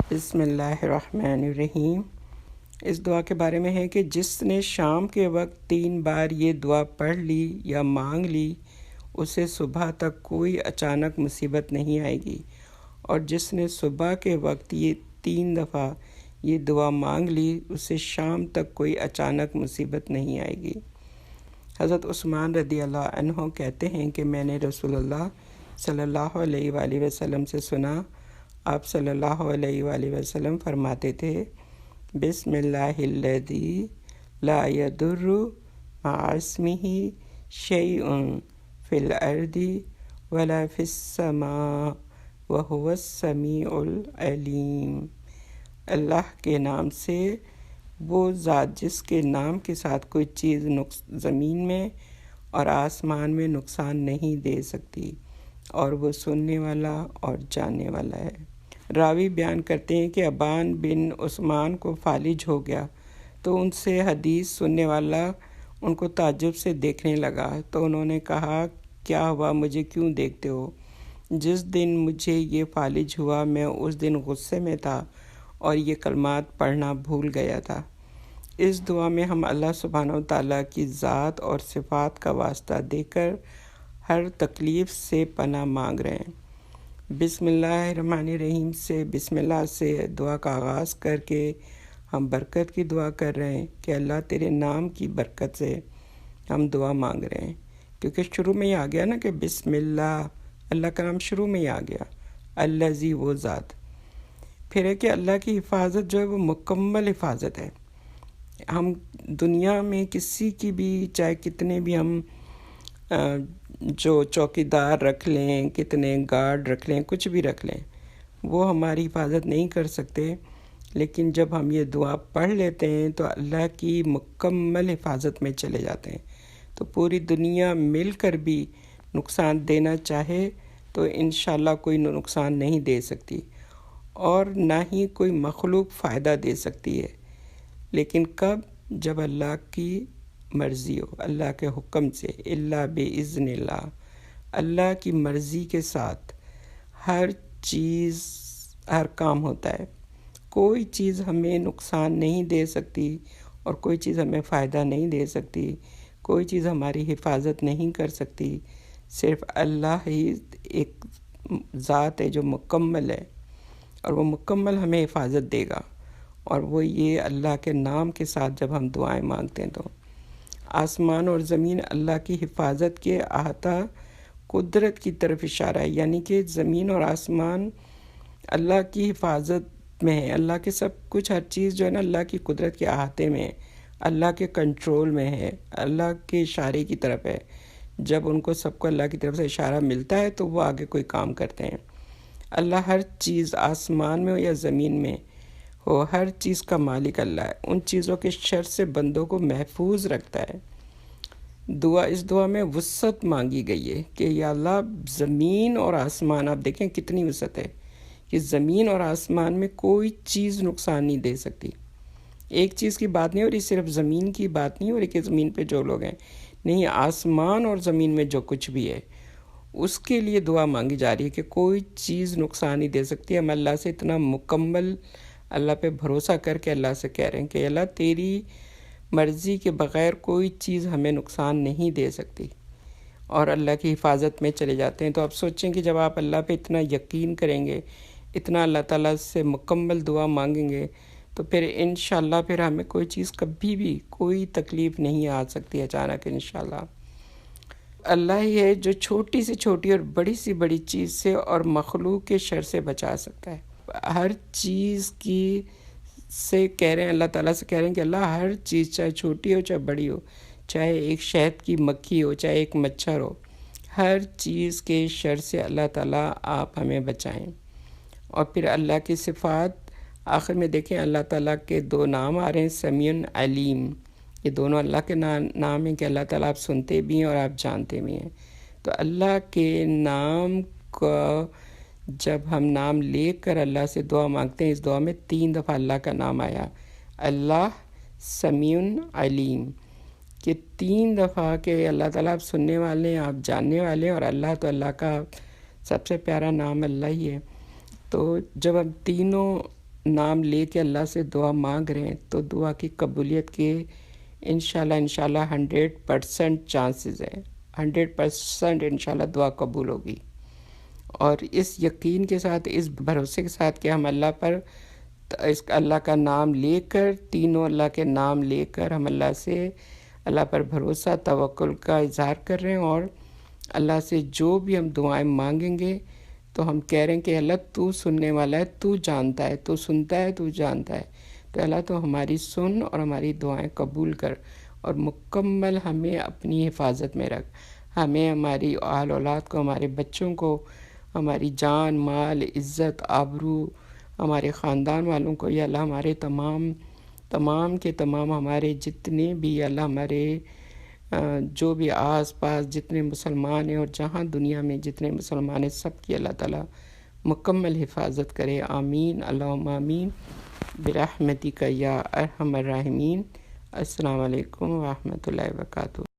بسم اللہ الرحمن الرحیم۔ اس دعا کے بارے میں ہے کہ جس نے شام کے وقت 3 بار یہ دعا پڑھ لی یا مانگ لی اسے صبح تک کوئی اچانک مصیبت نہیں آئے گی، اور جس نے صبح کے وقت یہ 3 دفعہ یہ دعا مانگ لی اسے شام تک کوئی اچانک مصیبت نہیں آئے گی۔ حضرت عثمان رضی اللہ عنہ کہتے ہیں کہ میں نے رسول اللہ صلی اللہ علیہ وآلہ وسلم سے سنا، آپ صلی اللہ علیہ وآلہ وسلم فرماتے تھے، بسم اللہ الذی لا یضر مع اسمہ شیء فی الارض ولا فی السماء وہو السمیع العلیم۔ اللہ کے نام سے، وہ ذات جس کے نام کے ساتھ کوئی چیز زمین میں اور آسمان میں نقصان نہیں دے سکتی، اور وہ سننے والا اور جاننے والا ہے۔ راوی بیان کرتے ہیں کہ ابان بن عثمان کو فالج ہو گیا تو ان سے حدیث سننے والا ان کو تعجب سے دیکھنے لگا، تو انہوں نے کہا، کیا ہوا، مجھے کیوں دیکھتے ہو؟ جس دن مجھے یہ فالج ہوا میں اس دن غصے میں تھا اور یہ کلمات پڑھنا بھول گیا تھا۔ اس دعا میں ہم اللہ سبحانہ وتعالیٰ کی ذات اور صفات کا واسطہ دے کر ہر تکلیف سے پناہ مانگ رہے ہیں۔ بسم اللہ الرحمن الرحیم سے، بسم اللہ سے دعا کا آغاز کر کے ہم برکت کی دعا کر رہے ہیں کہ اللہ تیرے نام کی برکت سے ہم دعا مانگ رہے ہیں، کیونکہ شروع میں ہی آ گیا نا کہ بسم اللہ، اللہ کا نام شروع میں ہی آ گیا، الذی وہ ذات۔ پھر ہے کہ اللہ کی حفاظت جو ہے وہ مکمل حفاظت ہے۔ ہم دنیا میں کسی کی بھی، چاہے کتنے بھی ہم جو چوکیدار رکھ لیں، کتنے گارڈ رکھ لیں، کچھ بھی رکھ لیں، وہ ہماری حفاظت نہیں کر سکتے، لیکن جب ہم یہ دعا پڑھ لیتے ہیں تو اللہ کی مکمل حفاظت میں چلے جاتے ہیں۔ تو پوری دنیا مل کر بھی نقصان دینا چاہے تو انشاءاللہ کوئی نقصان نہیں دے سکتی، اور نہ ہی کوئی مخلوق فائدہ دے سکتی ہے، لیکن کب؟ جب اللہ کی مرضی ہو، اللہ کے حکم سے، الا باذن اللہ، اللہ کی مرضی کے ساتھ ہر چیز، ہر کام ہوتا ہے۔ کوئی چیز ہمیں نقصان نہیں دے سکتی اور کوئی چیز ہمیں فائدہ نہیں دے سکتی، کوئی چیز ہماری حفاظت نہیں کر سکتی، صرف اللہ ہی ایک ذات ہے جو مکمل ہے، اور وہ مکمل ہمیں حفاظت دے گا، اور وہ یہ اللہ کے نام کے ساتھ جب ہم دعائیں مانگتے ہیں تو آسمان اور زمین اللہ کی حفاظت کے احاطہ قدرت کی طرف اشارہ ہے، یعنی کہ زمین اور آسمان اللہ کی حفاظت میں ہے، اللہ کے سب کچھ، ہر چیز جو ہے نا اللہ کی قدرت کے احاطے میں ہے، اللہ کے کنٹرول میں ہے، اللہ کے اشارے کی طرف ہے۔ جب ان کو سب کو اللہ کی طرف سے اشارہ ملتا ہے تو وہ آگے کوئی کام کرتے ہیں۔ اللہ ہر چیز، آسمان میں ہو یا زمین میں ہو، ہر چیز کا مالک اللہ ہے، ان چیزوں کے شر سے بندوں کو محفوظ رکھتا ہے۔ اس دعا میں وسعت مانگی گئی ہے کہ یا اللہ زمین اور آسمان، آپ دیکھیں کتنی وسعت ہے کہ زمین اور آسمان میں کوئی چیز نقصان نہیں دے سکتی۔ ایک چیز کی بات نہیں ہو رہی، صرف زمین کی بات نہیں ہو رہی کہ زمین پہ جو لوگ ہیں، نہیں، آسمان اور زمین میں جو کچھ بھی ہے اس کے لیے دعا مانگی جا رہی ہے کہ کوئی چیز نقصان نہیں دے سکتی۔ ہم اللہ سے اتنا مکمل اللہ پہ بھروسہ کر کے اللہ سے کہہ رہے ہیں کہ اللہ تیری مرضی کے بغیر کوئی چیز ہمیں نقصان نہیں دے سکتی، اور اللہ کی حفاظت میں چلے جاتے ہیں۔ تو آپ سوچیں کہ جب آپ اللہ پہ اتنا یقین کریں گے، اتنا اللہ تعالیٰ سے مکمل دعا مانگیں گے، تو پھر انشاءاللہ پھر ہمیں کوئی چیز کبھی بھی، کوئی تکلیف نہیں آ سکتی اچانک انشاءاللہ۔ اللہ ہی ہے جو چھوٹی سے چھوٹی اور بڑی سے بڑی چیز سے اور مخلوق کے شر سے بچا سکتا ہے۔ ہر چیز کی سے کہہ رہے ہیں، اللہ تعالیٰ سے کہہ رہے ہیں کہ اللہ ہر چیز، چاہے چھوٹی ہو چاہے بڑی ہو، چاہے ایک شہد کی مکھی ہو چاہے ایک مچھر ہو، ہر چیز کے شر سے اللہ تعالیٰ آپ ہمیں بچائیں۔ اور پھر اللہ کی صفات آخر میں دیکھیں، اللہ تعالیٰ کے 2 نام آ رہے ہیں، سمیع علیم، یہ دونوں اللہ کے نام ہیں کہ اللہ تعالیٰ آپ سنتے بھی ہیں اور آپ جانتے بھی ہیں۔ تو اللہ کے نام کا جب ہم نام لے کر اللہ سے دعا مانگتے ہیں، اس دعا میں 3 دفعہ اللہ کا نام آیا، اللہ، سمیع، علیم، کہ 3 دفعہ کہ اللہ تعالیٰ آپ سننے والے ہیں، آپ جاننے والے ہیں، اور اللہ تو اللہ کا سب سے پیارا نام اللہ ہی ہے۔ تو جب ہم تینوں نام لے کے اللہ سے دعا مانگ رہے ہیں تو دعا کی قبولیت کے انشاءاللہ 100% چانسز ہیں، 100% انشاءاللہ دعا قبول ہوگی۔ اور اس یقین کے ساتھ، اس بھروسے کے ساتھ کہ ہم اللہ پر اس اللہ کا نام لے کر، تینوں اللہ کے نام لے کر ہم اللہ پر بھروسہ توکل کا اظہار کر رہے ہیں، اور اللہ سے جو بھی ہم دعائیں مانگیں گے تو ہم کہہ رہے ہیں کہ اللہ تو سننے والا ہے، تو جانتا ہے، تو سنتا ہے، تو جانتا ہے، تو اللہ تو ہماری سن اور ہماری دعائیں قبول کر، اور مکمل ہمیں اپنی حفاظت میں رکھ، ہمیں، ہماری آل اولاد کو، ہمارے بچوں کو، ہماری جان مال عزت آبرو، ہمارے خاندان والوں کو، یا اللہ ہمارے تمام کے تمام ہمارے جتنے بھی، اللہ ہمارے جو بھی آس پاس جتنے مسلمان ہیں اور جہاں دنیا میں جتنے مسلمان ہیں، سب کی اللہ تعالیٰ مکمل حفاظت کرے۔ آمین، اللہم آمین، برحمتک یا ارحم الراحمین۔ السلام علیکم ورحمۃ اللہ وبرکاتہ۔